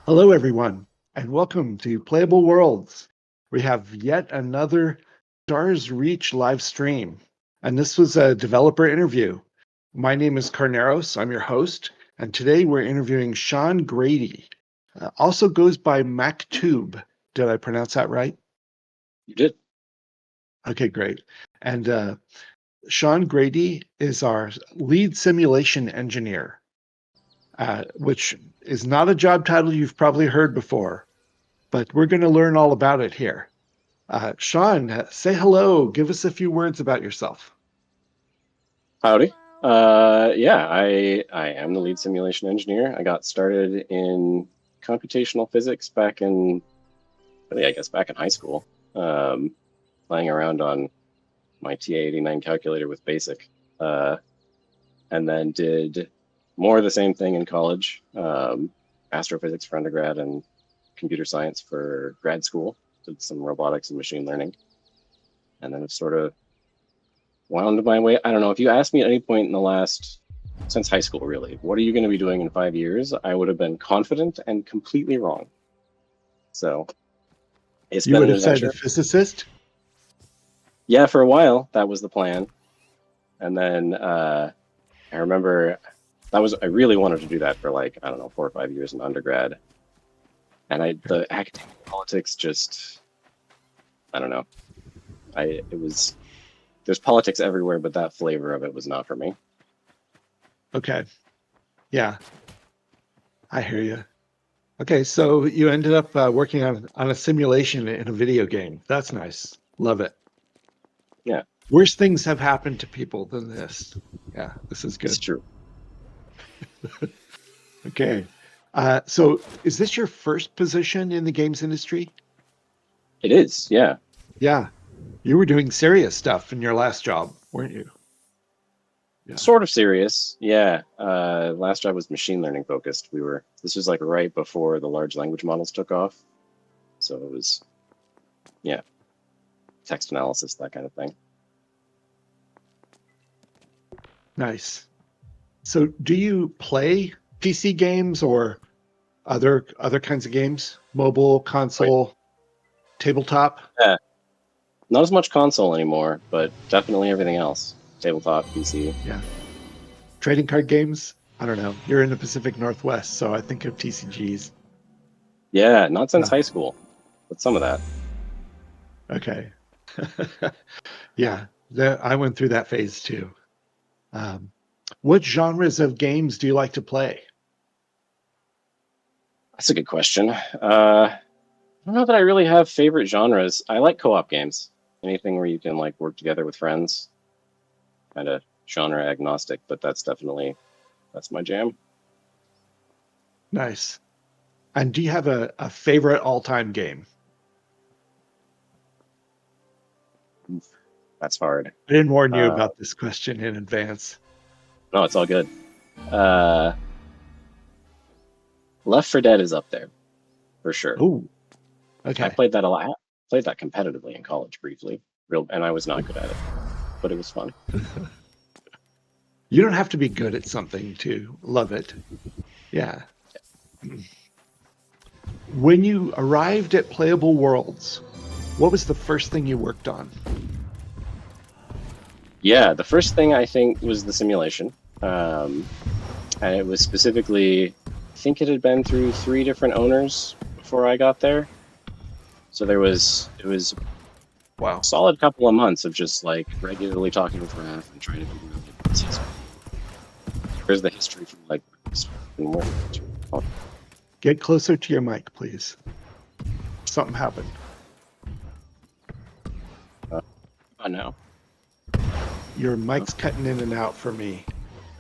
Hello, everyone, and welcome to Playable Worlds. We have yet another Stars Reach live stream, and this was a developer interview. My name is Carneros, I'm your host, and today we're interviewing Sean Grady. Also goes by MacTube. Did I pronounce that right? You did. Okay, great. And Sean Grady is our lead simulation engineer, which is not a job title you've probably heard before, but we're going to learn all about it here. Sean, say hello. Give us a few words about yourself. Howdy. Yeah, I am the lead simulation engineer. I got started in computational physics back in, really, I guess back in high school, playing around on my TA89 calculator with BASIC, and then did more of the same thing in college, astrophysics for undergrad and computer science for grad school. Did some robotics and machine learning, and then have sort of wound my way. I don't know, if you asked me at any point in the last, since high school, really, what are you going to be doing in 5 years? I would have been confident and completely wrong. So it's You been would an have said a adventure. physicist? Yeah, for a while, that was the plan. And then I remember I really wanted to do that for like, I don't know, 4 or 5 years in undergrad. And the academic politics just, I don't know. There's politics everywhere, but that flavor of it was not for me. Okay. Yeah, I hear you. Okay, so you ended up working on a simulation in a video game. That's nice. Love it. Yeah, Worse things have happened to people than this. Yeah, this is it's good. true. Okay. So is this your first position in the games industry? It is, yeah. Yeah. You were doing serious stuff in your last job, weren't you? Yeah. Sort of serious, yeah. Last job was machine learning focused. This was like right before the large language models took off. So it was, yeah, text analysis, that kind of thing. Nice. So do you play PC games or other kinds of games? Mobile, Wait, console, tabletop? yeah, not as much console anymore, but definitely everything else. Tabletop, PC. Yeah. Trading card games? I don't know. You're in the Pacific Northwest, so I think of TCGs. Yeah, not since Yeah. high school, but some of that. Okay. Yeah, I went through that phase too. Um, what genres of games do you like to play? That's a good question. I don't know that I really have favorite genres. I like co-op games. Anything where you can like work together with friends. Kind of genre agnostic, but that's my jam. Nice. And do you have a favorite all-time game? That's hard. I didn't warn you Uh, about this question in advance. no, it's all good. Uh, Left 4 Dead is up there for sure. Oh, I okay. played that a lot. Played that competitively in college briefly, and I was not good at it, but it was fun. You don't have to be good at something to love it. Yeah. When you arrived at Playable Worlds, what was the first thing you worked on? Yeah, the first thing I think was the simulation, and it was specifically, I think it had been through 3 different owners before I got there. So it was Wow. a solid couple of months of just like regularly talking with Raph and trying to figure out like, here's the history from like and where. Get closer to your mic, please. Something happened. No. Your mic's cutting in and out for me.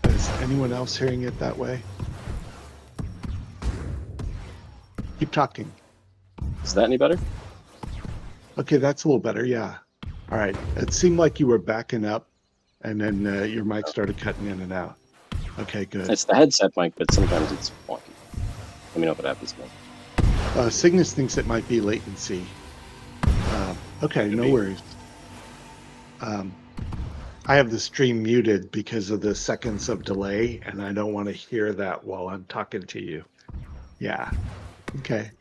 Is anyone else hearing it that way? Keep talking. Is that any better? Okay, that's a little better. Yeah. All right. It seemed like you were backing up, and then your mic started cutting in and out. Okay, good. It's the headset mic, but sometimes it's wonky. Let me know if it happens more. Cygnus thinks it might be latency. Okay, no worries. I have the stream muted because of the seconds of delay, and I don't want to hear that while I'm talking to you. Yeah. Okay.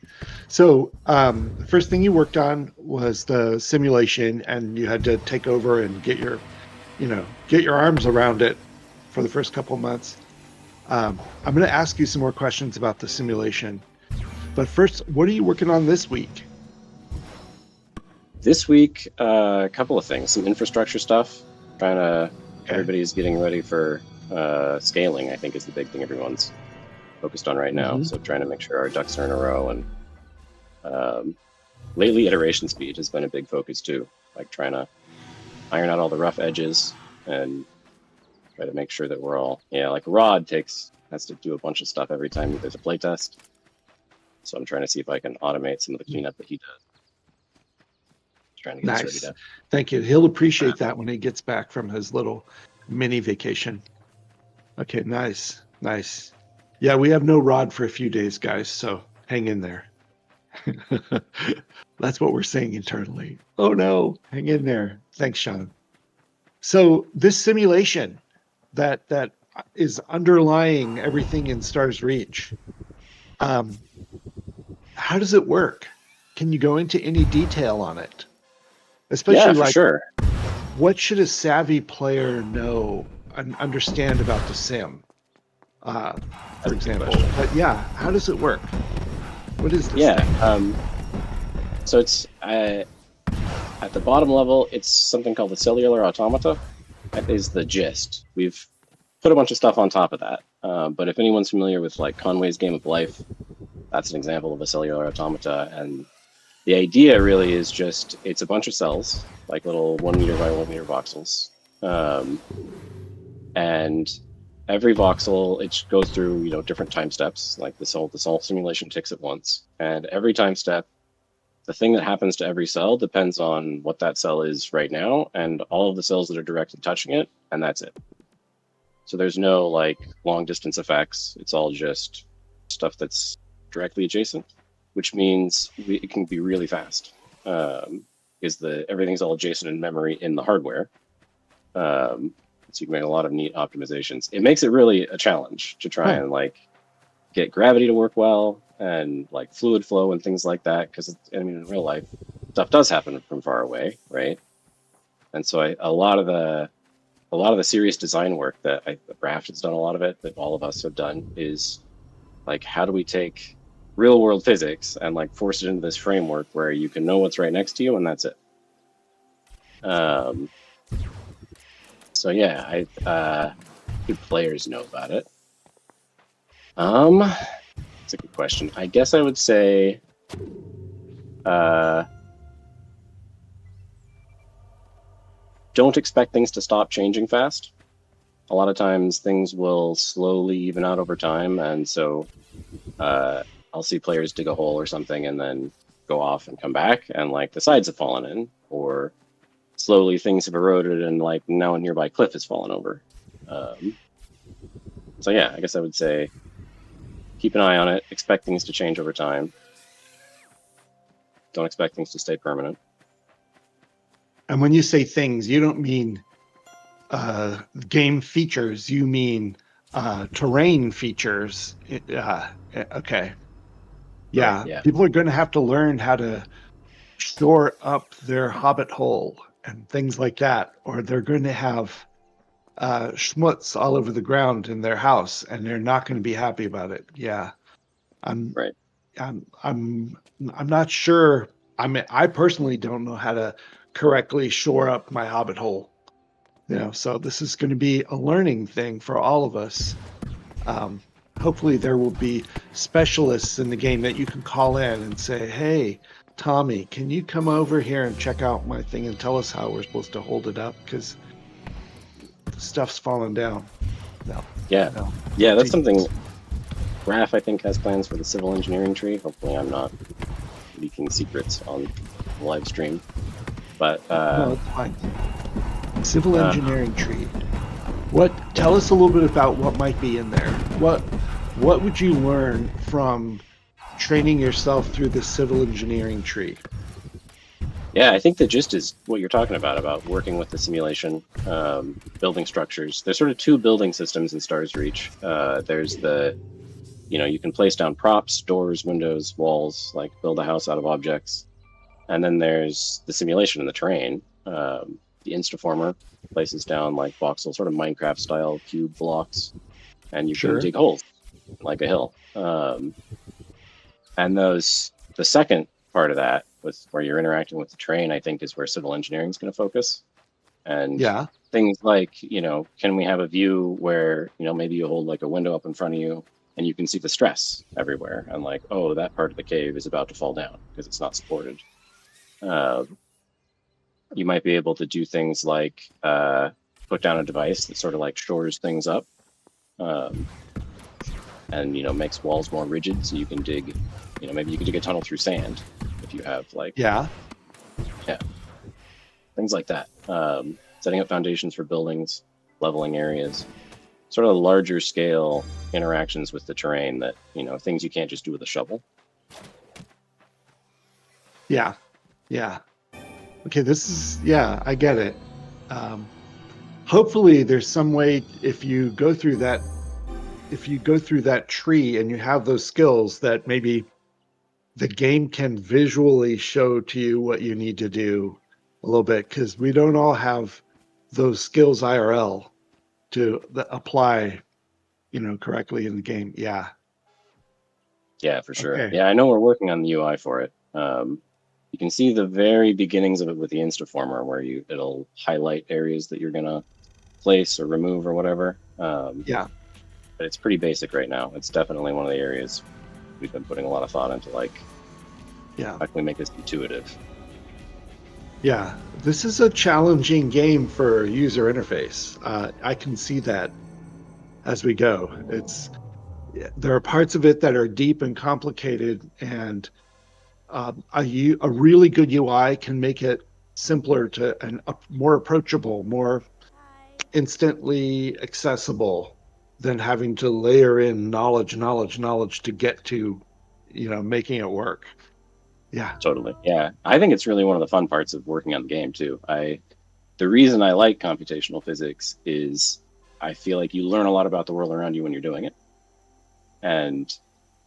So the first thing you worked on was the simulation, and you had to take over and get your arms around it for the first couple months. I'm going to ask you some more questions about the simulation, but first, what are you working on this week? This week, a couple of things, some infrastructure stuff. Everybody's getting ready for scaling, I think is the big thing everyone's focused on right now. Mm-hmm. So trying to make sure our ducks are in a row. And lately, iteration speed has been a big focus too. Like trying to iron out all the rough edges and try to make sure that we're all, like Rod has to do a bunch of stuff every time there's a playtest. So I'm trying to see if I can automate some of the cleanup that he does. Trying to get us ready Nice. to. Thank you. He'll appreciate that when he gets back from his little mini vacation. Okay, nice. Nice. Yeah, we have no Rod for a few days, guys, so hang in there. That's what we're saying internally. Oh no, hang in there. Thanks, Sean. So this simulation that is underlying everything in Stars Reach, how does it work? Can you go into any detail on it? Especially Yeah, for sure. what should a savvy player know and understand about the sim, for example? But yeah, how does it work? What is this thing? So it's at the bottom level, it's something called the cellular automata. That is the gist. We've put a bunch of stuff on top of that. But if anyone's familiar with like Conway's Game of Life, that's an example of a cellular automata. And the idea really is just, it's a bunch of cells, like little 1 meter by 1 meter voxels. And every voxel, it goes through, different time steps, like this whole simulation ticks at once. And every time step, the thing that happens to every cell depends on what that cell is right now and all of the cells that are directly touching it, and that's it. So there's no like long distance effects. It's all just stuff that's directly adjacent, which means it can be really fast. Everything's all adjacent in memory in the hardware. So you can make a lot of neat optimizations. It makes it really a challenge to try and like get gravity to work well and like fluid flow and things like that. Because in real life, stuff does happen from far away, right? And so a lot of the serious design work that Raft has done a lot of it, that all of us have done, is like, how do we take real world physics and like force it into this framework where you can know what's right next to you and that's it. So yeah, do players know about it? That's a good question. I guess I would say, don't expect things to stop changing fast. A lot of times things will slowly even out over time, and so I'll see players dig a hole or something and then go off and come back, and like the sides have fallen in, or slowly things have eroded and like now a nearby cliff has fallen over. So yeah, I guess I would say keep an eye on it, expect things to change over time. Don't expect things to stay permanent. And when you say things, you don't mean game features, you mean terrain features. Okay. Yeah, right, yeah. People are going to have to learn how to shore up their hobbit hole and things like that, or they're going to have schmutz all over the ground in their house, and they're not going to be happy about it. Yeah, I'm not sure. I personally don't know how to correctly shore up my hobbit hole. So this is going to be a learning thing for all of us. Hopefully there will be specialists in the game that you can call in and say, hey, Tommy, can you come over here and check out my thing and tell us how we're supposed to hold it up? Because the stuff's falling down. Yeah, that's something. Raph, I think, has plans for the civil engineering tree. Hopefully I'm not leaking secrets on the live stream. But no, it's fine. Civil engineering tree. Tell us a little bit about what might be in there. What would you learn from training yourself through the civil engineering tree? Yeah, I think the gist is what you're talking about working with the simulation, building structures. There's sort of two building systems in Stars Reach. There's the you can place down props, doors, windows, walls, like build a house out of objects. And then there's the simulation in the terrain. The Instaformer places down like voxel, sort of Minecraft style cube blocks, and you can dig holes like a hill. And the second part of that, with where you're interacting with the terrain, I think is where civil engineering is going to focus. And things like, can we have a view where, maybe you hold like a window up in front of you and you can see the stress everywhere, and like, oh, that part of the cave is about to fall down because it's not supported. You might be able to do things like put down a device that sort of like shores things up, and makes walls more rigid, so you can dig. Maybe you can dig a tunnel through sand if you have like things like that. Setting up foundations for buildings, leveling areas, sort of larger scale interactions with the terrain that things you can't just do with a shovel. Yeah. Okay, this is, I get it. Hopefully there's some way, if you go through that tree and you have those skills, that maybe the game can visually show to you what you need to do a little bit, because we don't all have those skills IRL to apply, correctly in the game. Yeah, for sure. Okay. Yeah, I know we're working on the UI for it. You can see the very beginnings of it with the Instaformer, where it'll highlight areas that you're gonna place or remove or whatever. But it's pretty basic right now. It's definitely one of the areas we've been putting a lot of thought into, like, how can we make this intuitive? Yeah, this is a challenging game for user interface. I can see that as we go. There are parts of it that are deep and complicated, and a really good UI can make it simpler and more approachable, more instantly accessible than having to layer in knowledge to get to, making it work. Yeah, totally. Yeah, I think it's really one of the fun parts of working on the game too. The reason I like computational physics is I feel like you learn a lot about the world around you when you're doing it. And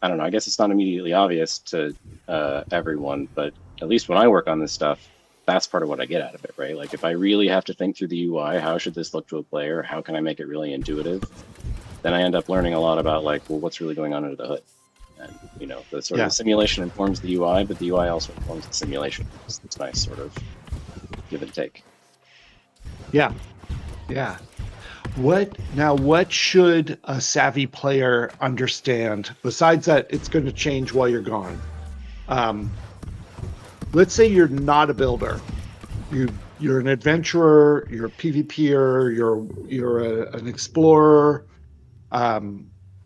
I don't know, I guess it's not immediately obvious to everyone, but at least when I work on this stuff, that's part of what I get out of it, right? Like, if I really have to think through the UI, how should this look to a player? How can I make it really intuitive? Then I end up learning a lot about, like, well, what's really going on under the hood? And, the sort of simulation informs the UI, but the UI also informs the simulation. It's nice sort of give and take. Yeah. What should a savvy player understand, besides that it's going to change while you're gone? Let's say you're not a builder. You're an adventurer, you're a PvPer, you're an explorer.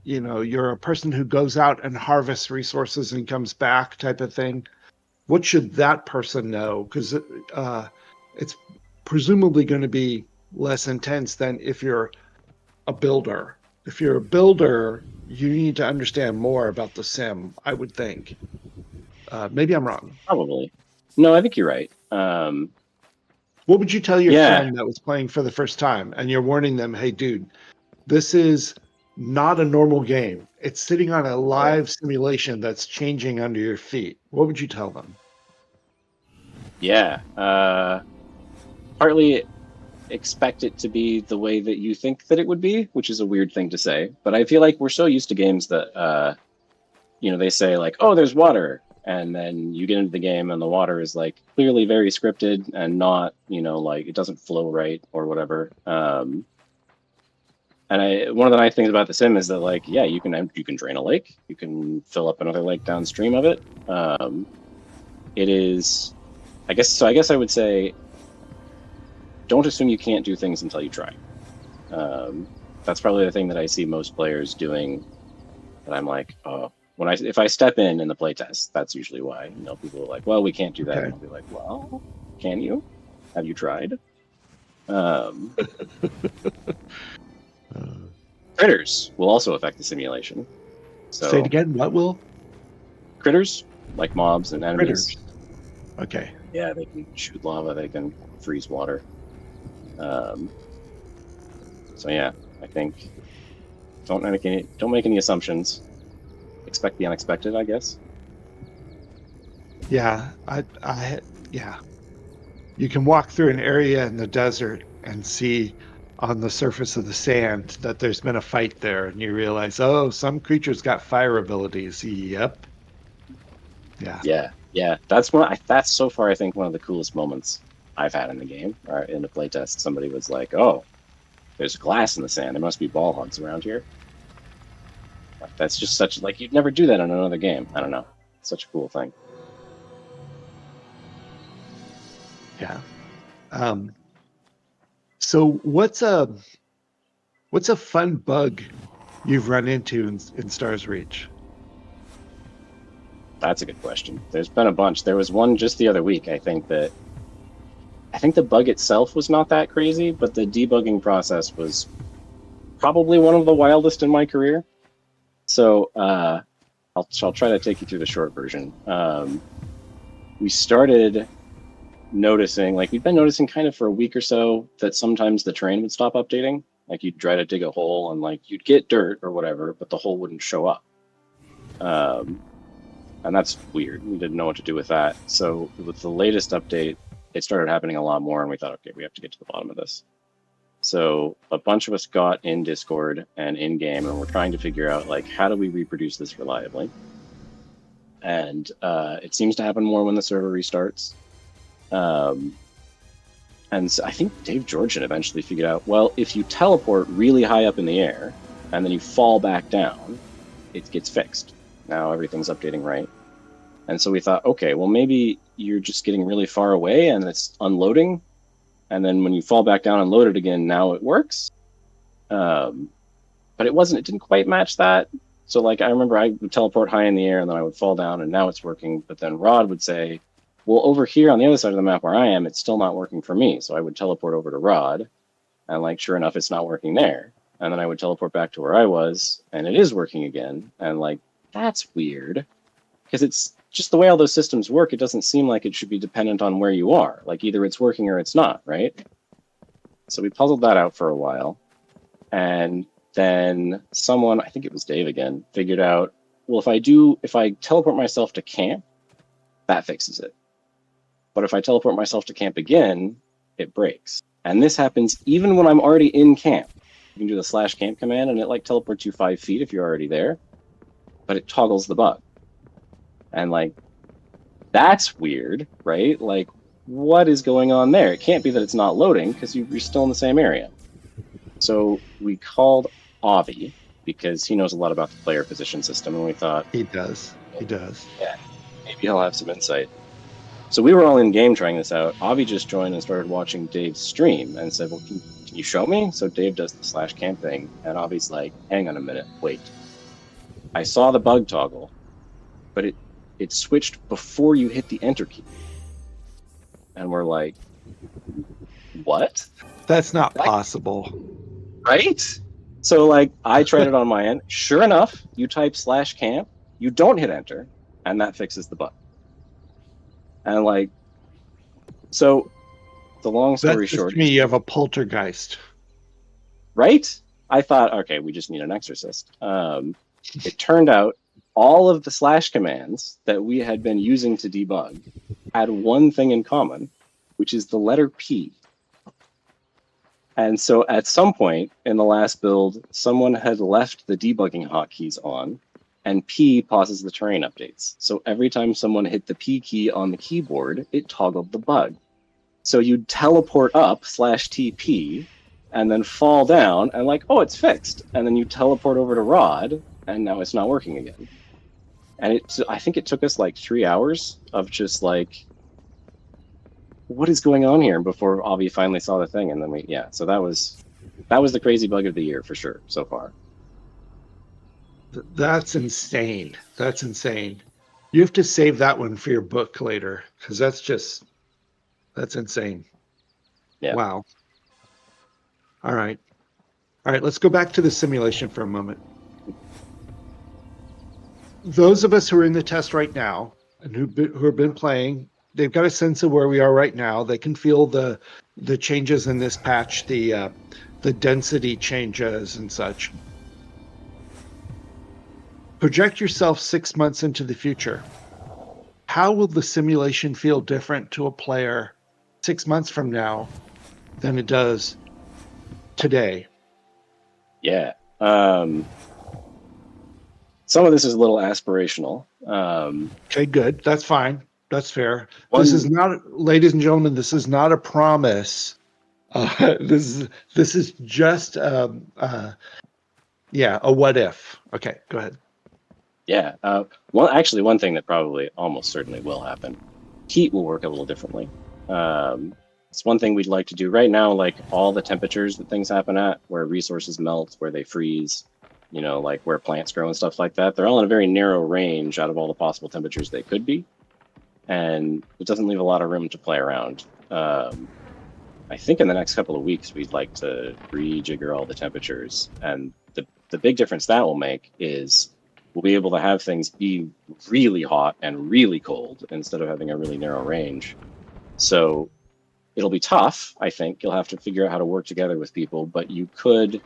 You're a person who goes out and harvests resources and comes back, type of thing. What should that person know? Because it's presumably going to be less intense than if you're a builder. If you're a builder, you need to understand more about the sim, I would think. Maybe I'm wrong. Probably. No, I think you're right. What would you tell your friend that was playing for the first time and you're warning them, hey, dude, this is not a normal game. It's sitting on a live simulation that's changing under your feet. What would you tell them? Yeah. Partly expect it to be the way that you think that it would be, which is a weird thing to say. But I feel like we're so used to games that, they say, like, oh, there's water. And then you get into the game and the water is, like, clearly very scripted and not, like, it doesn't flow right or whatever. And one of the nice things about the sim is that, like, you can drain a lake, you can fill up another lake downstream of it. It is, I guess I would say, don't assume you can't do things until you try. That's probably the thing that I see most players doing. That I'm like, oh, if I step in the playtest, that's usually why. People are like, well, we can't do that. Okay. And I'll be like, well, can you? Have you tried? Critters will also affect the simulation. So, say it again. What will? Critters, like mobs and enemies. Critters. Okay. Yeah, they can shoot lava. They can freeze water. So yeah, I think don't make any assumptions. expect the unexpected, I guess. Yeah, yeah. You can walk through an area in the desert and see on the surface of the sand that there's been a fight there, and you realize, oh, some creatures got fire abilities. Yep. Yeah. Yeah. That's so far I think one of the coolest moments I've had in the game. Or in a playtest, somebody was like, "Oh, there's glass in the sand. There must be ball hogs around here." Like, that's just such like you'd never do that in another game. I don't know. It's such a cool thing. Yeah. So what's a fun bug you've run into in Stars Reach? That's a good question. There's been a bunch. There was one just the other week. I think the bug itself was not that crazy, but the debugging process was probably one of the wildest in my career. So I'll try to take you through the short version. We started noticing, like we'd been noticing kind of for a week or so, that sometimes the terrain would stop updating. Like you'd try to dig a hole and like you'd get dirt or whatever, but the hole wouldn't show up. And that's weird. We didn't know what to do with that. So with the latest update, it started happening a lot more, and we thought, okay, we have to get to the bottom of this. So a bunch of us got in Discord and in game, and we're trying to figure out like how do we reproduce this reliably. And it seems to happen more when the server restarts. And so I think Dave Georgian eventually figured out, well, if you teleport really high up in the air and then you fall back down, it gets fixed. Now everything's updating right. And so we thought, okay, well, maybe you're just getting really far away and it's unloading. And then when you fall back down and load it again, now it works. But it didn't quite match that. So like, I remember I would teleport high in the air and then I would fall down and now it's working. But then Rod would say, well, over here on the other side of the map where I am, it's still not working for me. So I would teleport over to Rod and like, sure enough, it's not working there. And then I would teleport back to where I was and it is working again. And like, that's weird because it's just the way all those systems work. It doesn't seem like it should be dependent on where you are. Like either it's working or it's not, right? So we puzzled that out for a while. And then someone, I think it was Dave again, figured out, well, if I teleport myself to camp, that fixes it. But if I teleport myself to camp again, it breaks. And this happens even when I'm already in camp. You can do the /camp command and it like teleports you 5 feet if you're already there, but it toggles the bug. And like, that's weird, right? Like, what is going on there? It can't be that it's not loading because you're still in the same area. So we called Avi because he knows a lot about the player position system, and we thought He does. Yeah, maybe he'll have some insight. So we were all in game trying this out. Avi just joined and started watching Dave's stream and said, well, can you show me? So Dave does the /camp thing, and Avi's like, hang on a minute, wait. I saw the bug toggle, but it switched before you hit the enter key. And we're like, what? That's not possible. Right? So like, I tried it on my end. Sure enough, you type /camp, you don't hit enter, and that fixes the bug. And like, so the long story short, to me, you have a poltergeist. Right? I thought, okay, we just need an exorcist. It turned out all of the / commands that we had been using to debug had one thing in common, which is the letter P. And so at some point in the last build, someone had left the debugging hotkeys on, and P pauses the terrain updates. So every time someone hit the P key on the keyboard, it toggled the bug. So you'd teleport up /TP and then fall down and like, oh, it's fixed. And then you teleport over to Rod and now it's not working again. And I think it took us like 3 hours of just like, what is going on here before Avi finally saw the thing. And then so that was the crazy bug of the year for sure so far. That's insane. That's insane. You have to save that one for your book later because that's insane. Yeah. Wow. All right. Let's go back to the simulation for a moment. Those of us who are in the test right now and who have been playing, they've got a sense of where we are right now. They can feel the changes in this patch, the density changes and such. Project yourself 6 months into the future. How will the simulation feel different to a player 6 months from now than it does today? Yeah. Some of this is a little aspirational. Okay, good. That's fine. That's fair. This is One, not, ladies and gentlemen, this is not a promise. This is just a what if. Okay, go ahead. yeah. One thing that probably almost certainly will happen. Heat will work a little differently. It's one thing we'd like to do right now, like all the temperatures that things happen at, where resources melt, where they freeze, like where plants grow and stuff like that. They're all in a very narrow range out of all the possible temperatures they could be. And it doesn't leave a lot of room to play around. I think in the next couple of weeks, we'd like to rejigger all the temperatures. And the big difference that will make is we'll be able to have things be really hot and really cold instead of having a really narrow range. So it'll be tough, I think. You'll have to figure out how to work together with people, but you could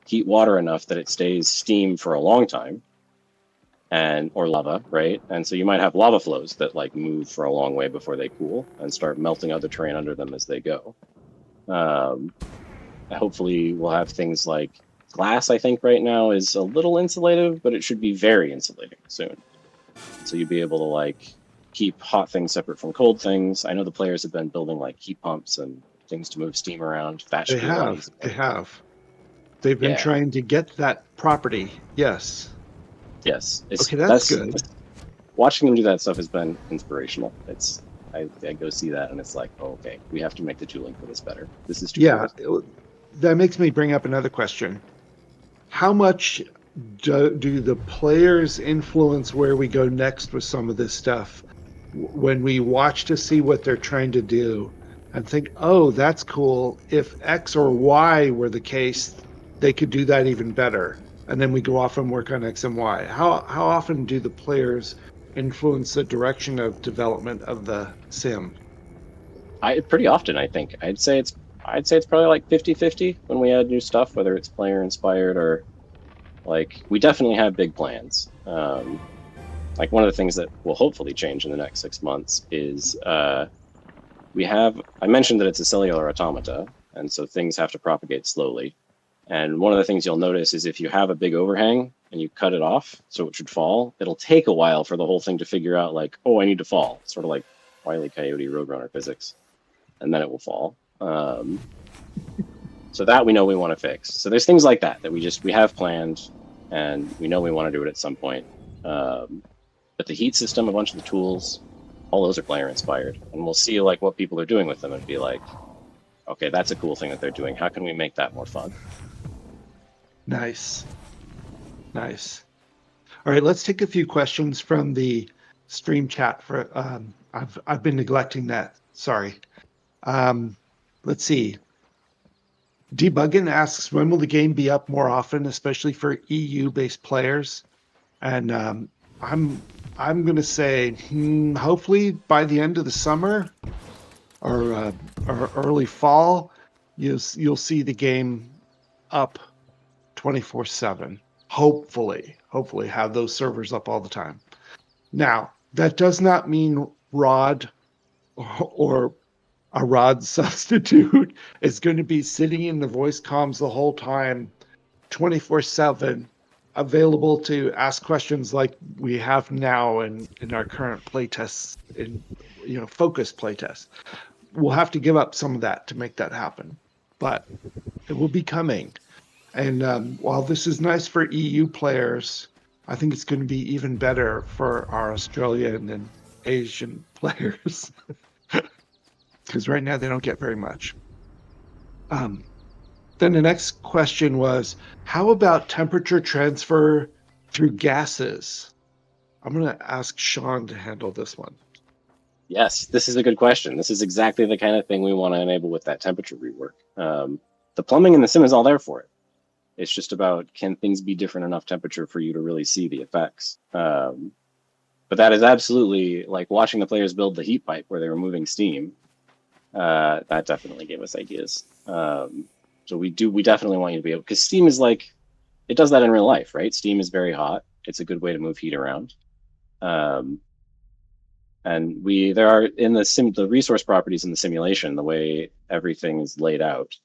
heat water enough that it stays steam for a long time, or lava, right? And so you might have lava flows that like move for a long way before they cool and start melting other terrain under them as they go. Hopefully we'll have things like glass. I think right now is a little insulative, but it should be very insulating soon. So you'd be able to like keep hot things separate from cold things. I know the players have been building like heat pumps and things to move steam around. That should be a lot easier. They have. They've been Yeah. trying to get that property. Yes. Yes. Okay, that's good. Watching them do that stuff has been inspirational. I go see that and it's like, oh, okay, we have to make the tooling for this better. This is too cool. That makes me bring up another question. How much do the players influence where we go next with some of this stuff? When we watch to see what they're trying to do and think, oh, that's cool. If X or Y were the case, they could do that even better. And then we go off and work on X and Y. How often do the players influence the direction of development of the sim? Pretty often, I think. I'd say it's probably like 50-50 when we add new stuff, whether it's player inspired or like we definitely have big plans. Like one of the things that will hopefully change in the next 6 months is I mentioned that it's a cellular automata, and so things have to propagate slowly. And one of the things you'll notice is if you have a big overhang and you cut it off so it should fall, it'll take a while for the whole thing to figure out like, oh, I need to fall. Sort of like Wile E. Coyote Roadrunner physics. And then it will fall. So that we know we want to fix. So there's things like that we have planned and we know we want to do it at some point. But the heat system, a bunch of the tools, all those are player inspired. And we'll see like what people are doing with them and be like, okay, that's a cool thing that they're doing. How can we make that more fun? Nice. All right, let's take a few questions from the stream chat. I've been neglecting that. Sorry. Let's see. Debuggin asks, when will the game be up more often, especially for EU-based players? And I'm going to say hopefully by the end of the summer or early fall, you'll see the game up 24/7. Hopefully have those servers up all the time. Now, that does not mean ROD or a ROD substitute is going to be sitting in the voice comms the whole time, 24/7, available to ask questions like we have now in our current playtests, focused playtests. We'll have to give up some of that to make that happen, but it will be coming. And while this is nice for EU players, I think it's going to be even better for our Australian and Asian players. Because right now they don't get very much. Then the next question was, how about temperature transfer through gases? I'm going to ask Sean to handle this one. Yes, this is a good question. This is exactly the kind of thing we want to enable with that temperature rework. The plumbing in the sim is all there for it. It's just about, can things be different enough temperature for you to really see the effects? But that is absolutely like watching the players build the heat pipe where they were moving steam. That definitely gave us ideas. So we definitely want you to be able, because steam is like, it does that in real life, right? Steam is very hot. it's a good way to move heat around. And there are in the resource properties in the simulation, the way everything is laid out,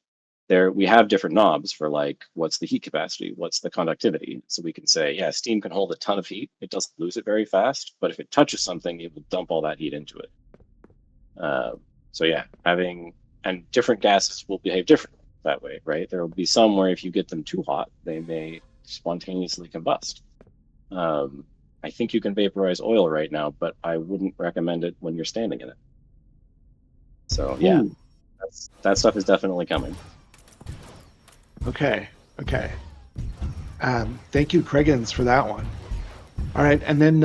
there we have different knobs for like what's the heat capacity, what's the conductivity. So we can say, yeah, steam can hold a ton of heat. It doesn't lose it very fast, but if it touches something, it will dump all that heat into it. So yeah, and different gases will behave differently that way, right? There will be some where if you get them too hot, they may spontaneously combust. I think you can vaporize oil right now, but I wouldn't recommend it when you're standing in it. So yeah, that stuff is definitely coming. Okay. Thank you, Craigens, for that one. All right, and then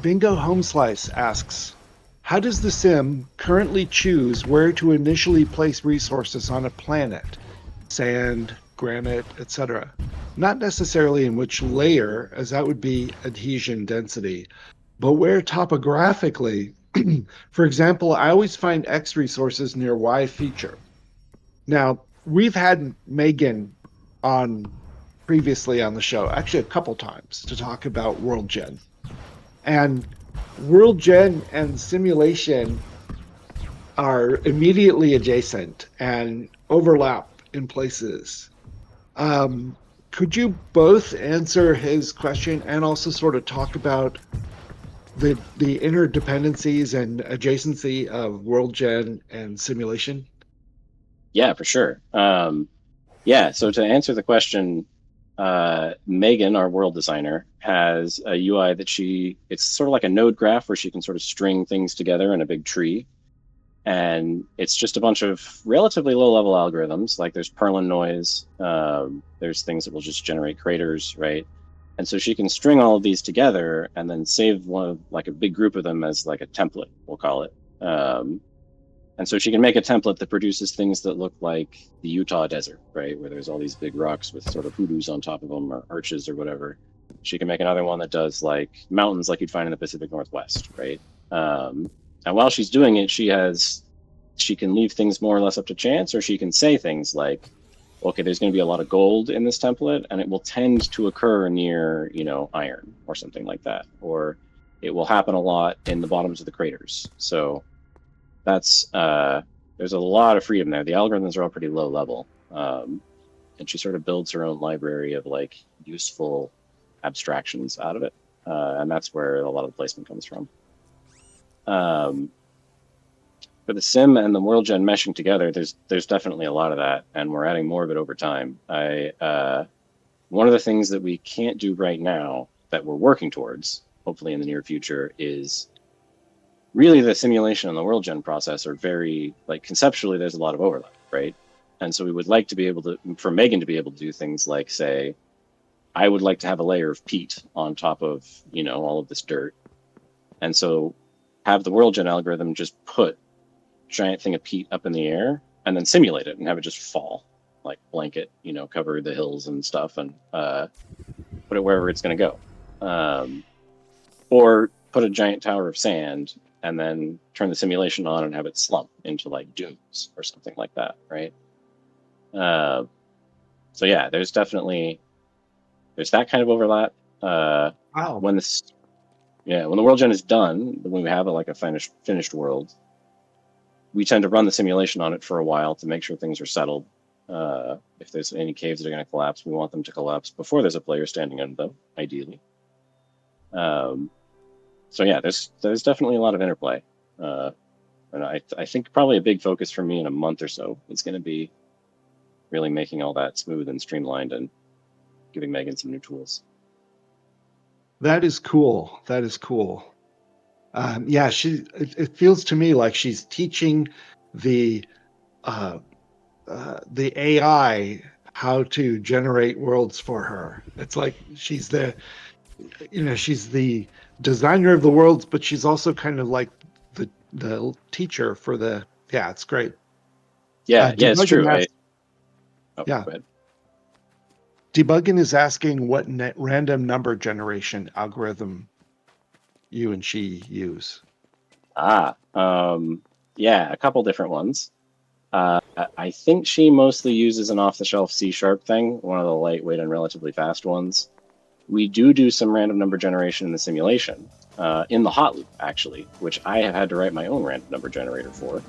Bingo Homeslice asks, how does the sim currently choose where to initially place resources on a planet? Sand, granite, etc. Not necessarily in which layer, as that would be adhesion density, but where topographically. For example, I always find X resources near Y feature. Now, we've had Megan on previously on the show, actually a couple times, to talk about World Gen. And World Gen and simulation are immediately adjacent and overlap in places. Could you both answer his question and also sort of talk about the interdependencies and adjacency of World Gen and simulation? Yeah, for sure. Yeah, so to answer the question, Megan, our world designer, has a UI that it's sort of like a node graph where she can sort of string things together in a big tree. And it's just a bunch of relatively low-level algorithms. Like there's Perlin noise, there's things that will just generate craters, right? And so she can string all of these together and then save like a big group of them as like a template, we'll call it. And so she can make a template that produces things that look like the Utah desert, right? Where there's all these big rocks with sort of hoodoos on top of them or arches or whatever. She can make another one that does like mountains like you'd find in the Pacific Northwest, right? And while she's doing it, she can leave things more or less up to chance, or she can say things like, okay, there's going to be a lot of gold in this template, and it will tend to occur near, iron or something like that. Or it will happen a lot in the bottoms of the craters. So that's there's a lot of freedom there. The algorithms are all pretty low level, and she sort of builds her own library of like useful abstractions out of it, and that's where a lot of the placement comes from. For the sim and the world gen meshing together, there's definitely a lot of that, and we're adding more of it over time. One of the things that we can't do right now that we're working towards, hopefully in the near future, is really the simulation and the world gen process are very, like, conceptually there's a lot of overlap, right? And so we would like to be able to, for Megan to be able to do things like, say, I would like to have a layer of peat on top of, all of this dirt. And so have the world gen algorithm just put giant thing of peat up in the air and then simulate it and have it just fall, like blanket, cover the hills and stuff, and put it wherever it's going to go. Or put a giant tower of sand and then turn the simulation on and have it slump into like dunes or something like that, right? So yeah, there's that kind of overlap. Wow. When the world gen is done, when we have a finished world, we tend to run the simulation on it for a while to make sure things are settled. If there's any caves that are going to collapse, we want them to collapse before there's a player standing in them, ideally. So yeah, there's definitely a lot of interplay. And I think probably a big focus for me in a month or so is going to be really making all that smooth and streamlined and giving Megan some new tools. That is cool. Yeah, it feels to me like she's teaching the AI how to generate worlds for her. It's like she's the designer of the worlds, but she's also kind of like the teacher for the. Yeah, it's great. Yeah, it's true. Go ahead. Debugging is asking what random number generation algorithm you and she use. Yeah, a couple different ones. I think she mostly uses an off-the-shelf C# thing, one of the lightweight and relatively fast ones. we do some random number generation in the simulation, in the hot loop, actually, which I have had to write my own random number generator for.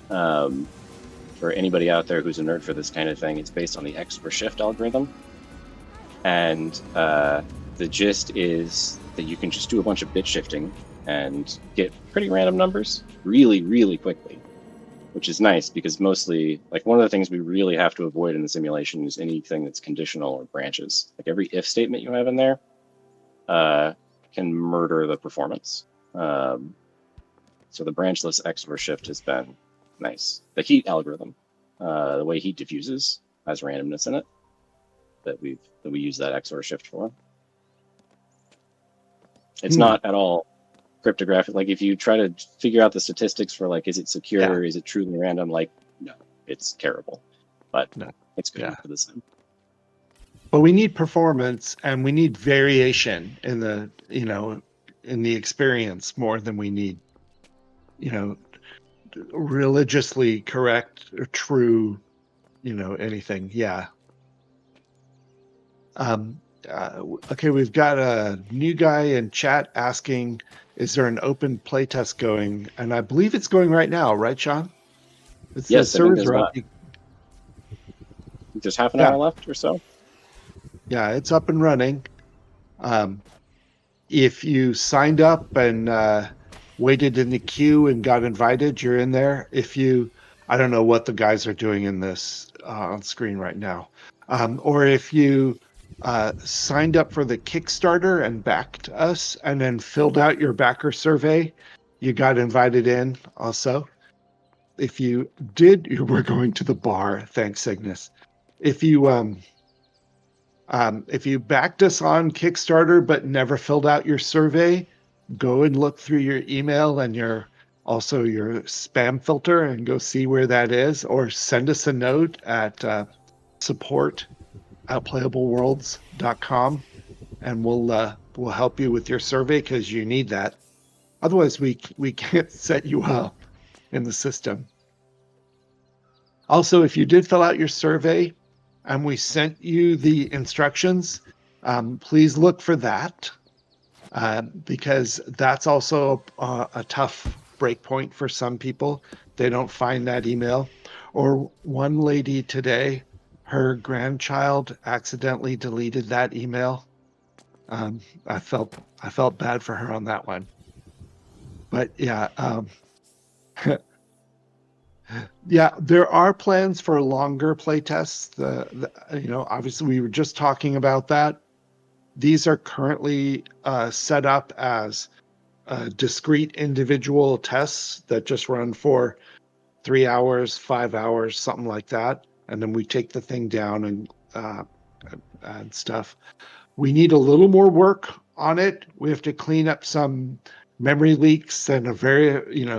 For anybody out there who's a nerd for this kind of thing, it's based on the X over shift algorithm. And the gist is that you can just do a bunch of bit shifting and get pretty random numbers really, really quickly, which is nice because mostly, like, one of the things we really have to avoid in the simulation is anything that's conditional or branches. Like, every if statement you have in there can murder the performance. So the branchless X over shift has been nice. The heat algorithm, the way heat diffuses, has randomness in it that we use that X over shift for. It's not at all cryptographic. Like, if you try to figure out the statistics for, like, is it secure, is it truly random, like, no, it's terrible. But no, it's good for the sim. But we need performance and we need variation in the, you know, in the experience more than we need, you know, religiously correct or true, you know, anything. Yeah. Okay, we've got a new guy in chat asking, is there an open playtest going? And I believe it's going right now, right, Sean? Yes, I think there's about, there's half an hour left or so. Yeah, it's up and running. If you signed up and waited in the queue and got invited, you're in there. If you, I don't know what the guys are doing in this on screen right now, or if you signed up for the Kickstarter and backed us and then filled out your backer survey, you got invited in also. If you did, you were going to the bar. Thanks, Cygnus. If you backed us on Kickstarter but never filled out your survey, go and look through your email and your spam filter and go see where that is, or send us a note at support@playableworlds.com and we'll help you with your survey because you need that. Otherwise, we can't set you up in the system. Also, if you did fill out your survey and we sent you the instructions, please look for that because that's also a tough breakpoint for some people. They don't find that email. Or one lady today, her grandchild accidentally deleted that email. I felt bad for her on that one. But yeah, yeah, there are plans for longer play tests. You know, obviously we were just talking about that. These are currently set up as discrete individual tests that just run for 3 hours, 5 hours, something like that. And then we take the thing down and stuff. We need a little more work on it. We have to clean up some memory leaks and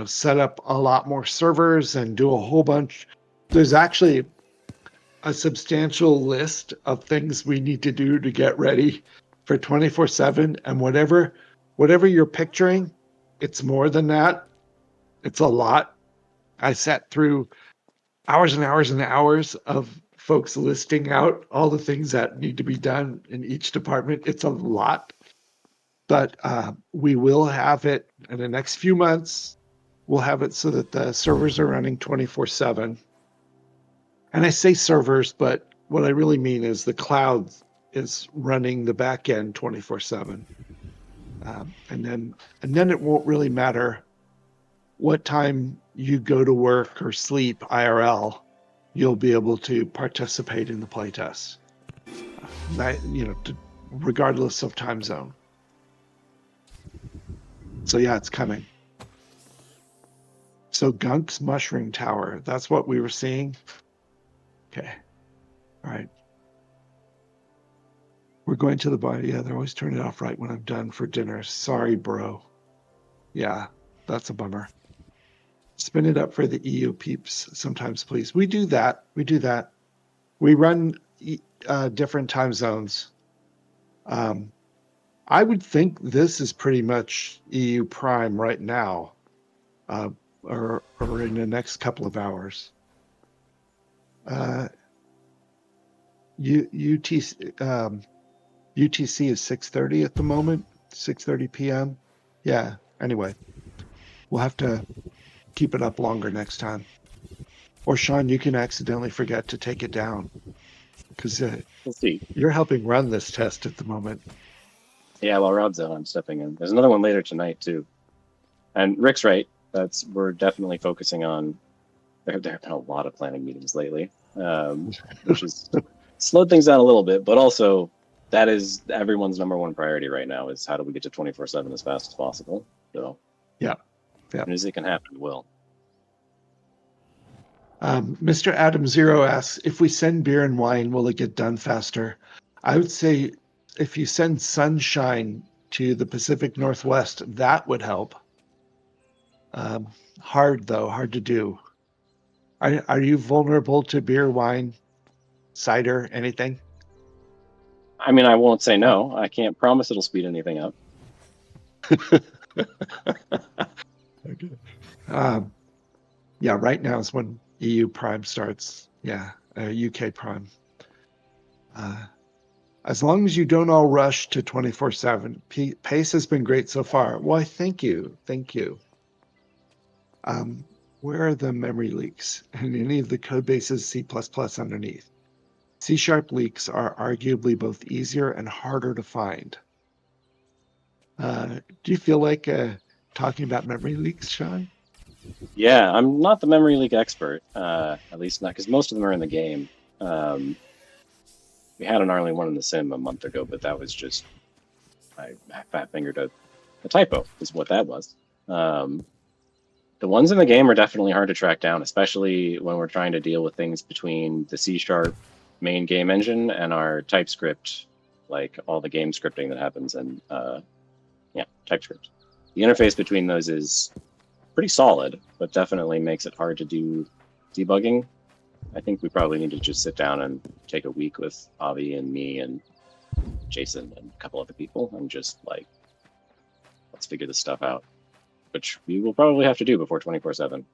set up a lot more servers and do a whole bunch. There's actually a substantial list of things we need to do to get ready for 24/7, and whatever you're picturing, it's more than that. It's a lot. I sat through hours and hours and hours of folks listing out all the things that need to be done in each department. It's a lot, but we will have it in the next few months. We'll have it so that the servers are running 24/7. And I say servers, but what I really mean is the cloud is running the back end 24/7. And then it won't really matter what time you go to work or sleep IRL. You'll be able to participate in the playtest, regardless of time zone. So yeah, it's coming. So Gunk's Mushroom Tower, that's what we were seeing. Okay. All right. We're going to the bar. Yeah, they're always turning it off right when I'm done for dinner. Sorry, bro. Yeah, that's a bummer. Spin it up for the EU peeps sometimes, please. We do that. We run different time zones. I would think this is pretty much EU Prime right now, or in the next couple of hours. UTC, UTC is 6:30 at the moment, 6:30 p.m. Yeah, anyway, we'll have to keep it up longer next time. Or Sean, you can accidentally forget to take it down because We'll see. you're helping run this test at the moment. Yeah, while Rob's out, I'm stepping in. There's another one later tonight too. And Rick's right. We're definitely focusing on. There have been a lot of planning meetings lately, which has slowed things down a little bit. But also, that is everyone's number one priority right now: is how do we get to 24/7 as fast as possible. So, yeah. As soon as it can happen, it will. Mr. Adam Zero asks, if we send beer and wine, will it get done faster? I would say if you send sunshine to the Pacific Northwest, that would help. Hard to do. Are you vulnerable to beer, wine, cider, anything? I mean, I won't say no. I can't promise it'll speed anything up. Okay. Yeah, right now is when EU Prime starts. Yeah, UK Prime. As long as you don't all rush to 24/7, pace has been great so far. Why, thank you. Where are the memory leaks and any of the code bases C++ underneath? C# leaks are arguably both easier and harder to find. Do you feel like talking about memory leaks, Sean? Yeah, I'm not the memory leak expert, at least not because most of them are in the game. We had an gnarly one in the sim a month ago, but that was just I fat fingered a typo, is what that was. The ones in the game are definitely hard to track down, especially when we're trying to deal with things between the C# main game engine and our TypeScript, like all the game scripting that happens in TypeScript. The interface between those is pretty solid, but definitely makes it hard to do debugging. I think we probably need to just sit down and take a week with Avi and me and Jason and a couple other people and just let's figure this stuff out, which we will probably have to do before 24/7. We'll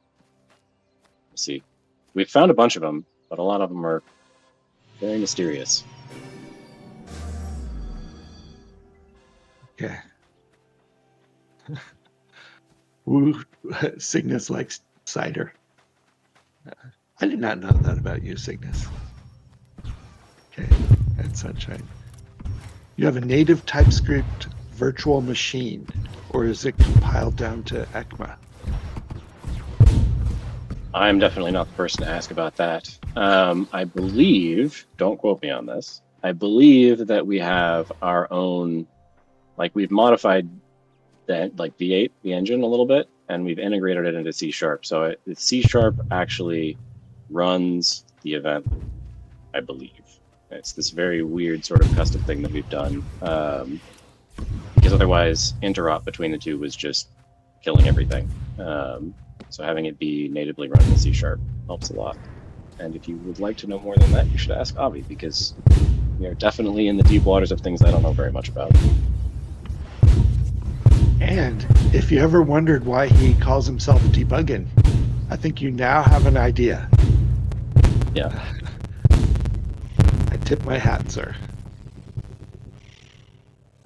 see. We've found a bunch of them, but a lot of them are very mysterious. Okay. Woo, Cygnus likes cider. I did not know that about you, Cygnus. Okay, and Sunshine. You have a native TypeScript virtual machine, or is it compiled down to ECMA? I'm definitely not the person to ask about that. I believe, don't quote me on this, I believe that we have our own, we've modified that, V8, the engine, a little bit, and we've integrated it into C#. So C# actually runs the event, I believe. It's this very weird sort of custom thing that we've done, because otherwise interop between the two was just killing everything. So having it be natively run in C# helps a lot. And if you would like to know more than that, you should ask Avi, because we are definitely in the deep waters of things I don't know very much about. And if you ever wondered why he calls himself Debuggin, I think you now have an idea. Yeah. I tip my hat, sir.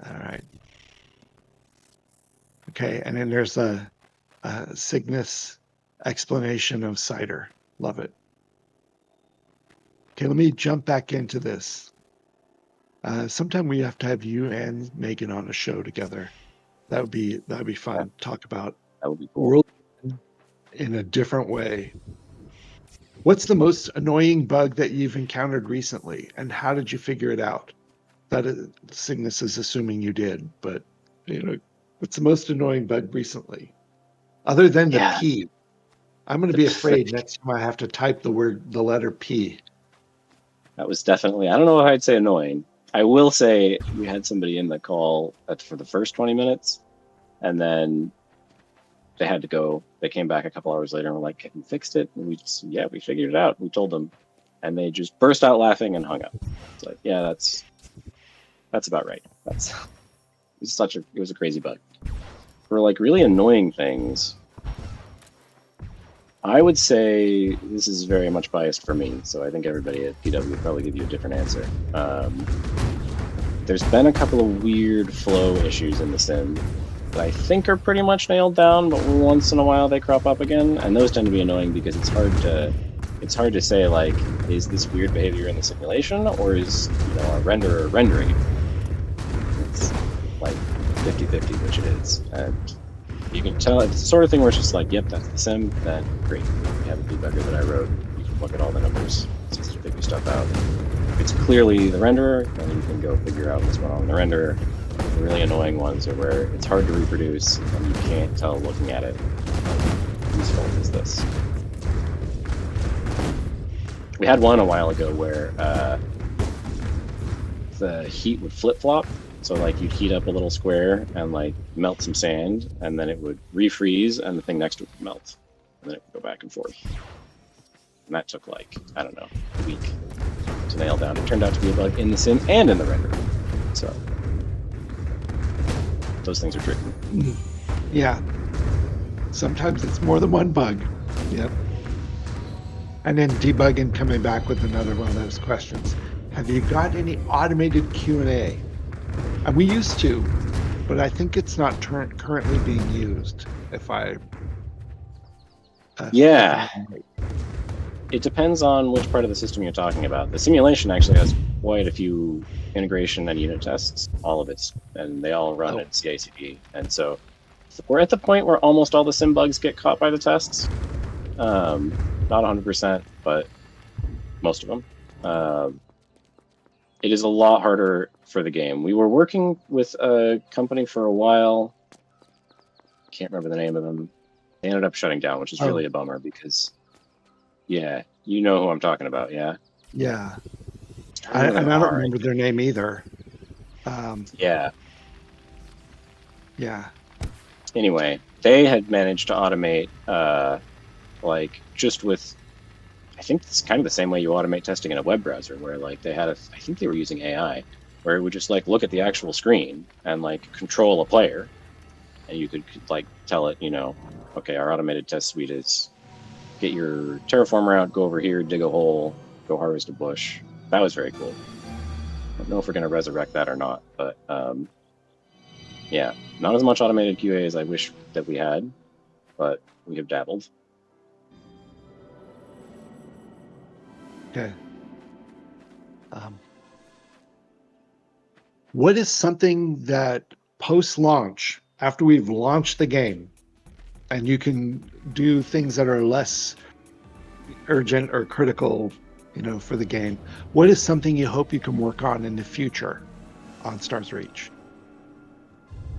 All right. Okay, and then there's a Cygnus explanation of cider. Love it. Okay, let me jump back into this. Sometime we have to have you and Megan on a show together. That would be fun. Yeah. Talk about that would be cool. World in a different way. What's the most annoying bug that you've encountered recently, and how did you figure it out? That Cygnus is assuming you did, but what's the most annoying bug recently, other than the P? I'm going to be afraid next time I have to type the letter P. That was definitely, I don't know if I'd say annoying. I will say we had somebody in the call for the first 20 minutes, and then they had to go. They came back a couple hours later and were like, "We fixed it." And we figured it out. We told them, and they just burst out laughing and hung up. It's like, yeah, that's about right. It was a crazy bug. For really annoying things, I would say this is very much biased for me, so I think everybody at PW would probably give you a different answer. There's been a couple of weird flow issues in the sim that I think are pretty much nailed down, but once in a while they crop up again, and those tend to be annoying because it's hard to say, like, is this weird behavior in the simulation, or is, a renderer rendering it? It's like 50-50 which it is, and you can tell it's the sort of thing where it's just like, yep, that's the sim, then great, we have a debugger that I wrote, you can look at all the numbers, it's easy to figure stuff out. If it's clearly the renderer, then you can go figure out what's going on in the renderer. The really annoying ones are where it's hard to reproduce and you can't tell looking at it whose fault is this. We had one a while ago where the heat would flip-flop. So like you'd heat up a little square and like melt some sand, and then it would refreeze and the thing next to it would melt. And then it would go back and forth. And that took like, I don't know, a week to nail down. It turned out to be a bug in the sim and in the render. So those things are tricky. Yeah. Sometimes it's more than one bug. Yep. And then debugging, coming back with another one of those questions. Have you got any automated Q&A? And we used to, but I think it's not currently being used. Yeah. It depends on which part of the system you're talking about. The simulation actually has quite a few integration and unit tests, all of it, and they all run at CI/CD. And so we're at the point where almost all the sim bugs get caught by the tests. Not 100%, but most of them. It is a lot harder for the game. We were working with a company for a while. Can't remember the name of them. They ended up shutting down, which is really a bummer because, yeah, you know who I'm talking about, yeah? Yeah. I don't remember their name either. Yeah. Yeah. Anyway, they had managed to automate, like, just with, I think it's kind of the same way you automate testing in a web browser, where, like, they had I think they were using AI, where it would just, like, look at the actual screen and, like, control a player. And you could, like, tell it, okay, our automated test suite is get your terraformer out, go over here, dig a hole, go harvest a bush. That was very cool. I don't know if we're going to resurrect that or not, but yeah, not as much automated QA as I wish that we had, but we have dabbled. Okay. What is something that post-launch, after we've launched the game, and you can do things that are less urgent or critical, for the game, what is something you hope you can work on in the future on Stars Reach?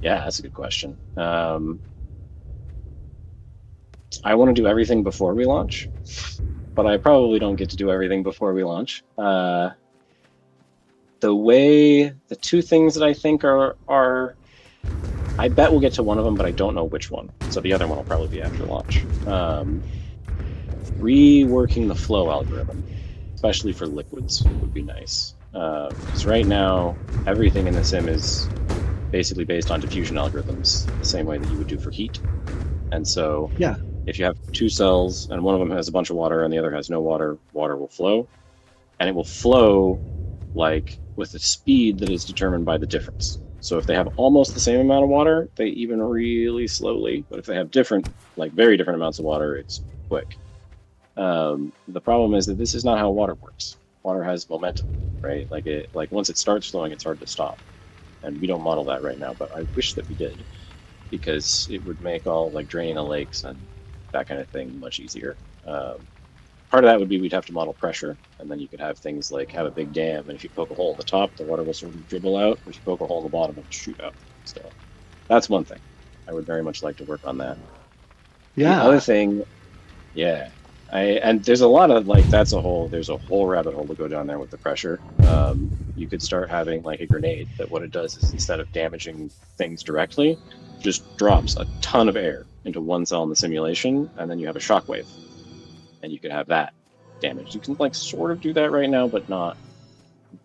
Yeah, that's a good question. I want to do everything before we launch, but I probably don't get to do everything before we launch. The two things that I think are I bet we'll get to one of them, but I don't know which one. So the other one will probably be after launch. Reworking the flow algorithm, especially for liquids, would be nice. Because right now, everything in the sim is basically based on diffusion algorithms, the same way that you would do for heat. And so if you have two cells and one of them has a bunch of water and the other has no water, water will flow. And it will flow like with a speed that is determined by the difference. So if they have almost the same amount of water, they even really slowly. But if they have different, like very different amounts of water, it's quick. The problem is that this is not how water works. Water has momentum, right? Like once it starts flowing, it's hard to stop. And we don't model that right now, but I wish that we did, because it would make all like draining the lakes and that kind of thing much easier. Part of that would be we'd have to model pressure, and then you could have things like have a big dam, and if you poke a hole in the top, the water will sort of dribble out. If you poke a hole in the bottom, it'll shoot out. So that's one thing. I would very much like to work on that. Yeah. The other thing, and there's a lot of there's a whole rabbit hole to go down there with the pressure. You could start having like a grenade that what it does is instead of damaging things directly, just drops a ton of air into one cell in the simulation, and then you have a shockwave. And you could have that damage. You can sort of do that right now, but not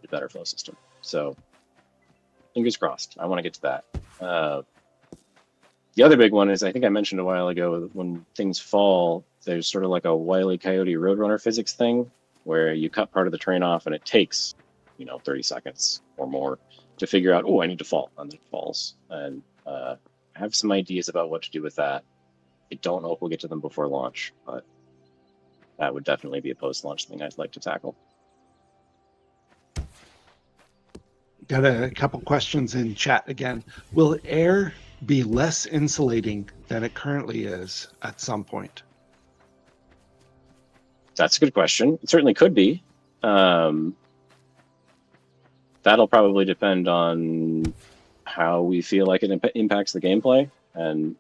a better flow system. So fingers crossed. I want to get to that. The other big one is, I think I mentioned a while ago, when things fall, there's sort of like a Wile E. Coyote Roadrunner physics thing where you cut part of the train off and it takes, 30 seconds or more to figure out, oh, I need to fall, and then it falls. And I have some ideas about what to do with that. I don't know if we'll get to them before launch, but that would definitely be a post-launch thing I'd like to tackle. Got a couple questions in chat again. Will air be less insulating than it currently is at some point? That's a good question. It certainly could be. That'll probably depend on how we feel like it impacts the gameplay. And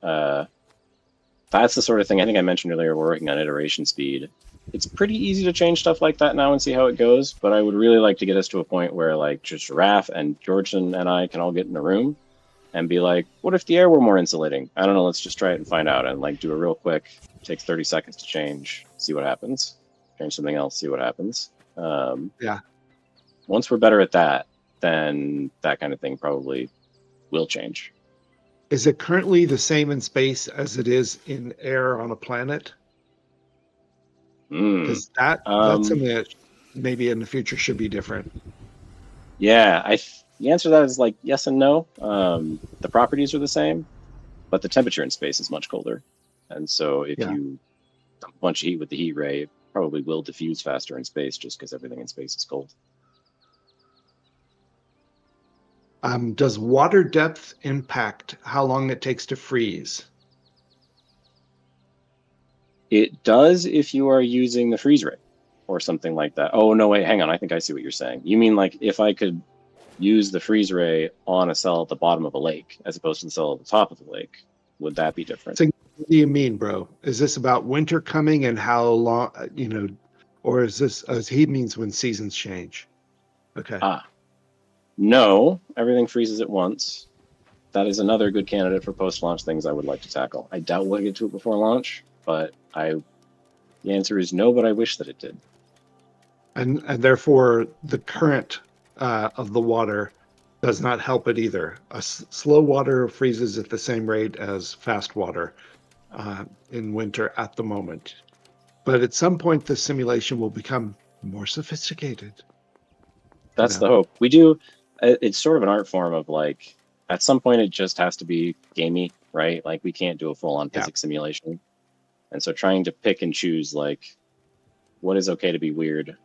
that's the sort of thing I think I mentioned earlier. We're working on iteration speed. It's pretty easy to change stuff like that now and see how it goes. But I would really like to get us to a point where like just Giraffe and Georgian and I can all get in a room and be like, what if the air were more insulating? I don't know. Let's just try it and find out, and like do a real quick, takes 30 seconds to change, see what happens. Change something else, see what happens. Yeah. Once we're better at that, then that kind of thing probably will change. Is it currently the same in space as it is in air on a planet? Because that's something that maybe in the future should be different. Yeah, the answer to that is like yes and no. The properties are the same, but the temperature in space is much colder. And so if you dump a bunch of heat with the heat ray, it probably will diffuse faster in space just because everything in space is cold. Does water depth impact how long it takes to freeze? It does if you are using the freeze ray or something like that. Oh, no, wait, hang on. I think I see what you're saying. You mean like if I could use the freeze ray on a cell at the bottom of a lake as opposed to the cell at the top of the lake, would that be different? So what do you mean, bro? Is this about winter coming and how long, or is this, as he means when seasons change? Okay. No, everything freezes at once. That is another good candidate for post-launch things I would like to tackle. I doubt we'll get to it before launch, but the answer is no, but I wish that it did. And therefore, the current of the water does not help it either. Slow water freezes at the same rate as fast water in winter at the moment. But at some point, the simulation will become more sophisticated. That's the hope. We do. It's sort of an art form of like, at some point, it just has to be gamey, right? Like we can't do a full-on physics simulation. And so trying to pick and choose like what is okay to be weird.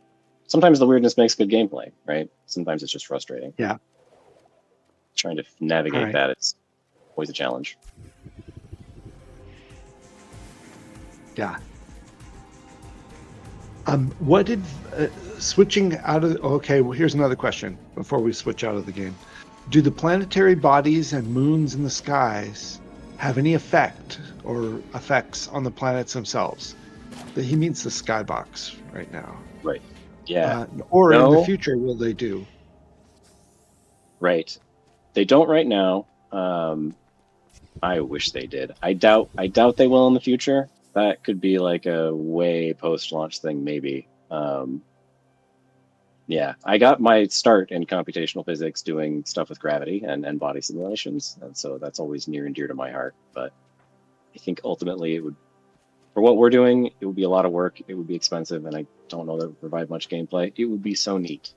Sometimes the weirdness makes good gameplay, right? Sometimes it's just frustrating. Yeah. Trying to navigate that, it's always a challenge. Yeah. What did switching out of? Okay, well, here's another question before we switch out of the game. Do the planetary bodies and moons in the skies have any effect or effects on the planets themselves? He means the skybox right now. Right. Yeah. Or in the future, will they do? Right. They don't right now. I wish they did. I doubt they will in the future. That could be like a way post-launch thing, maybe. Yeah, I got my start in computational physics doing stuff with gravity and body simulations, and so that's always near and dear to my heart. But I think ultimately it would, for what we're doing, it would be a lot of work. It would be expensive, and I don't know that it would provide much gameplay. It would be so neat,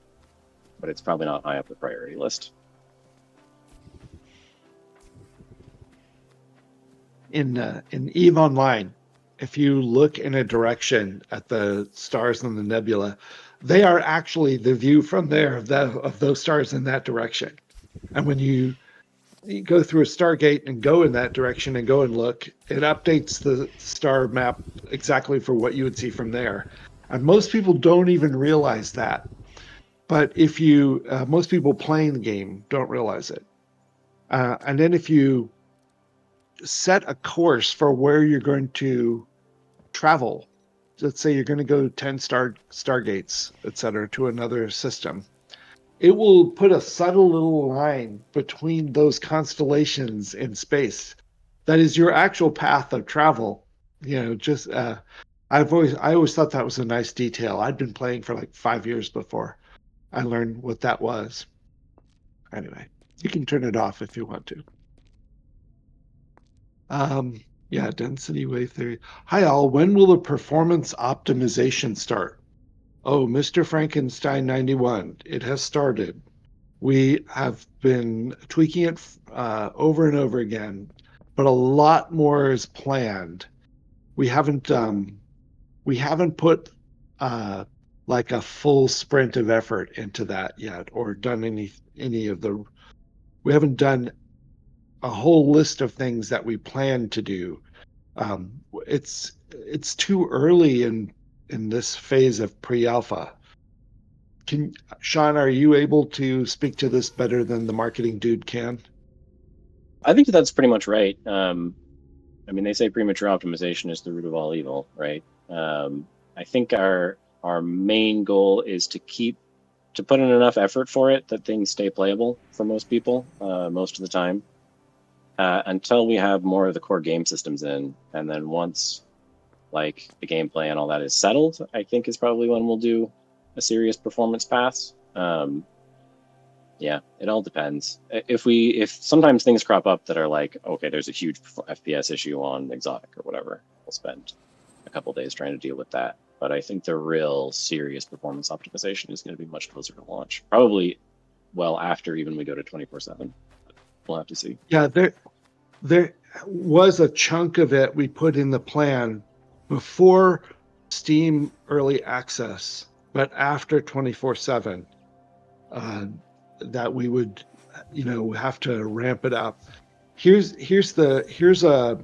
but it's probably not high up the priority list. In EVE Online, if you look in a direction at the stars in the nebula, they are actually the view from there of those stars in that direction. And when you go through a Stargate and go in that direction and go and look, it updates the star map exactly for what you would see from there. And most people don't even realize that. But if you, most people playing the game don't realize it. And then if you set a course for where you're going to travel, let's say you're going to go 10 stargates, etc., to another system, it will put a subtle little line between those constellations in space. That is your actual path of travel. Just I always thought that was a nice detail. I'd been playing for like 5 years before I learned what that was. Anyway, you can turn it off if you want to. Yeah, density wave theory. Hi all, when will the performance optimization start? Oh, Mr. Frankenstein 91, it has started. We have been tweaking it over and over again, but a lot more is planned. We haven't put like a full sprint of effort into that yet, or done any of the. We haven't done a whole list of things that we plan to do. It's too early in this phase of pre-alpha. Sean, are you able to speak to this better than the marketing dude can? I think that's pretty much right. I mean, they say premature optimization is the root of all evil, right? I think our main goal is to put in enough effort for it that things stay playable for most people most of the time until we have more of the core game systems in, and then once like the gameplay and all that is settled, I think is probably when we'll do a serious performance pass. Yeah, it all depends. If sometimes things crop up that are like, okay, there's a huge FPS issue on Exotic or whatever, we'll spend a couple days trying to deal with that. But I think the real serious performance optimization is going to be much closer to launch, probably well after even we go to 24/7. We'll have to see. Yeah, there was a chunk of it we put in the plan before Steam Early Access, but after 24/7, that we would, have to ramp it up. Here's a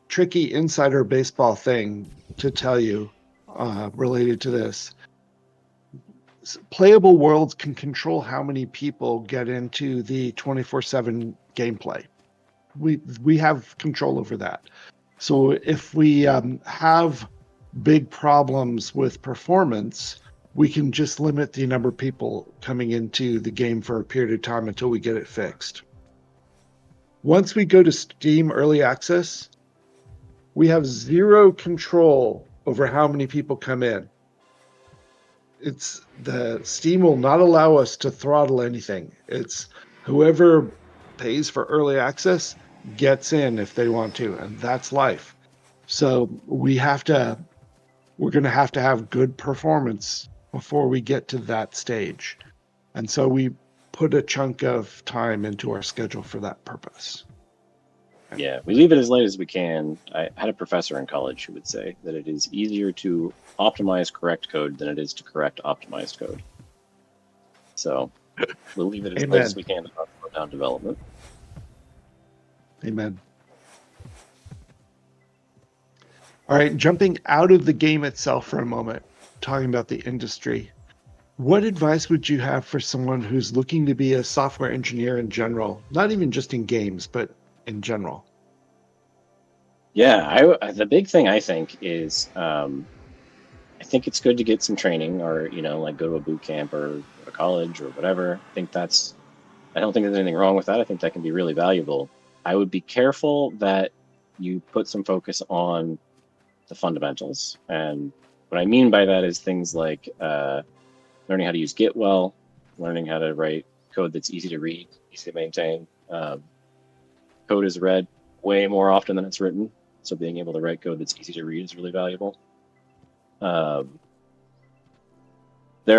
tricky insider baseball thing to tell you related to this. Playable Worlds can control how many people get into the 24/7 gameplay. We have control over that. So if we have big problems with performance, we can just limit the number of people coming into the game for a period of time until we get it fixed. Once we go to Steam Early Access, we have zero control over how many people come in. It's the Steam will not allow us to throttle anything. It's whoever pays for early access gets in if they want to, and that's life. So we're going to have good performance before we get to that stage. And so we put a chunk of time into our schedule for that purpose. Yeah, we leave it as late as we can. I had a professor in college who would say that it is easier to optimize correct code than it is to correct optimized code. So we'll leave it as late as we can to slow down development. Amen. All right, jumping out of the game itself for a moment, talking about the industry. What advice would you have for someone who's looking to be a software engineer in general, not even just in games, but in general? Yeah, the big thing I think is I think it's good to get some training, or like go to a boot camp or a college or whatever. I don't think there's anything wrong with that. I think that can be really valuable. I would be careful that you put some focus on the fundamentals, and what I mean by that is things like learning how to use Git well, learning how to write code that's easy to read, easy to maintain. Code is read way more often than it's written, so being able to write code that's easy to read is really valuable. There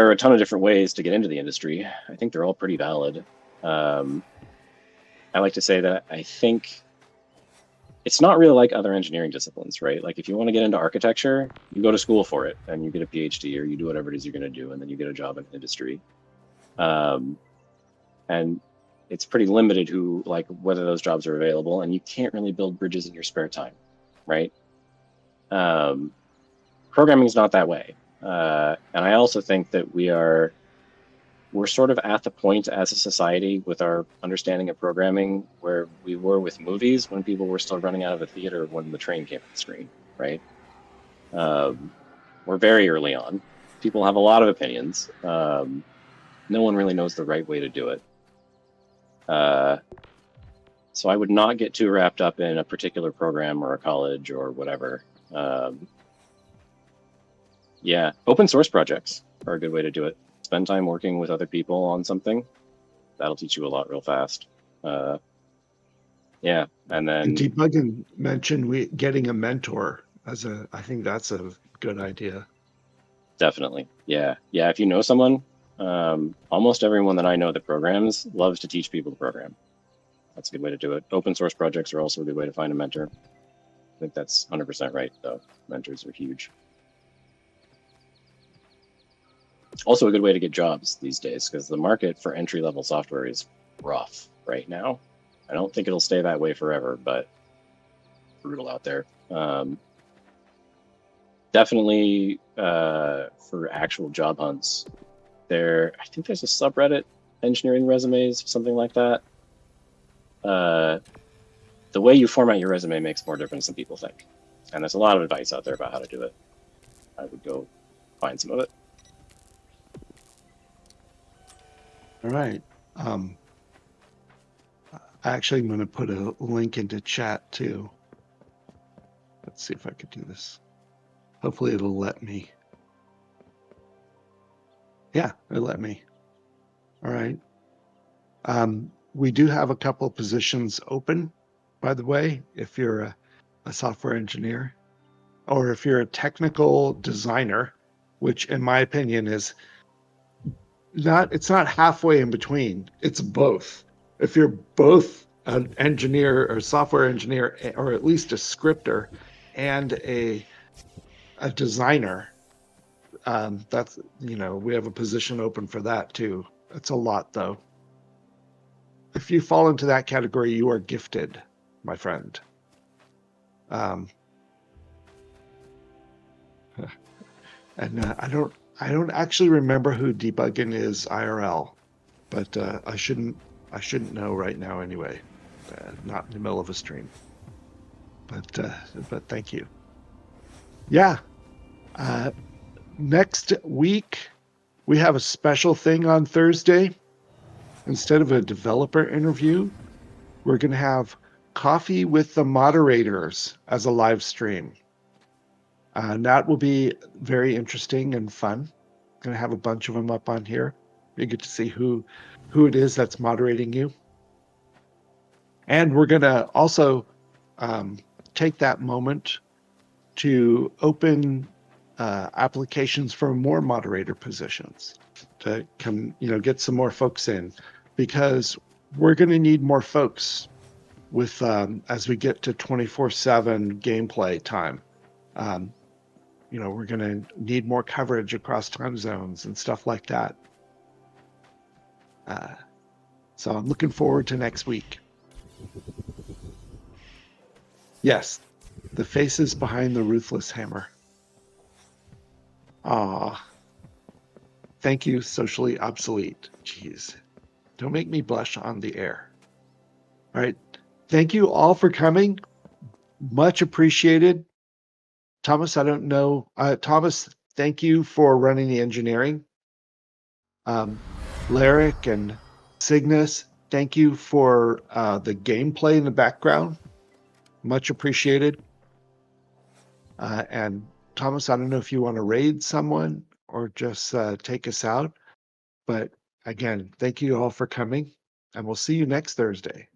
are a ton of different ways to get into the industry. I think they're all pretty valid. I like to say that I think it's not really like other engineering disciplines, right? Like if you want to get into architecture, you go to school for it and you get a PhD, or you do whatever it is you're going to do, and then you get a job in industry. And it's pretty limited whether those jobs are available, and you can't really build bridges in your spare time, right? Programming is not that way. And I also think that we're sort of at the point as a society with our understanding of programming where we were with movies when people were still running out of a theater when the train came on the screen, right? We're very early on. People have a lot of opinions. No one really knows the right way to do it. So I would not get too wrapped up in a particular program or a college or whatever. Yeah, open source projects are a good way to do it. Spend time working with other people on something. That'll teach you a lot real fast. Yeah, and then Debugging mentioned getting a mentor I think that's a good idea. Definitely. Yeah. If you know someone Almost everyone that I know that programs loves to teach people to program. That's a good way to do it. Open source projects are also a good way to find a mentor. I think that's 100% right, though. Mentors are huge. Also a good way to get jobs these days, because the market for entry-level software is rough right now. I don't think it'll stay that way forever, but brutal out there. Definitely for actual job hunts, I think there's a subreddit, engineering resumes, something like that. The way you format your resume makes more difference than people think. And there's a lot of advice out there about how to do it. I would go find some of it. All right. Actually, I'm going to put a link into chat too. Let's see if I could do this. Hopefully it'll let me. Yeah, it'll let me. All right. We do have a couple of positions open, by the way, if you're a software engineer or if you're a technical designer, which in my opinion is it's not halfway in between. It's both. If you're both an engineer or software engineer, or at least a scripter and a designer, that's, we have a position open for that too. It's a lot though. If you fall into that category, you are gifted, my friend. And I don't actually remember who debugging is IRL, but I shouldn't know right now anyway. Not in the middle of a stream. But thank you. Yeah. Next week we have a special thing on Thursday. Instead of a developer interview, we're going to have coffee with the moderators as a live stream. And that will be very interesting and fun. Going to have a bunch of them up on here. You get to see who it is that's moderating you. And we're going to also take that moment to open applications for more moderator positions to come, get some more folks in, because we're going to need more folks with as we get to 24/7 gameplay time. We're going to need more coverage across time zones and stuff like that. So I'm looking forward to next week. Yes, the faces behind the ruthless hammer. Thank you, socially obsolete. Jeez, don't make me blush on the air. All right, thank you all for coming. Much appreciated. Thomas, I don't know. Thomas, thank you for running the engineering. Lyric and Cygnus, thank you for the gameplay in the background. Much appreciated. And Thomas, I don't know if you want to raid someone or just take us out. But again, thank you all for coming, and we'll see you next Thursday.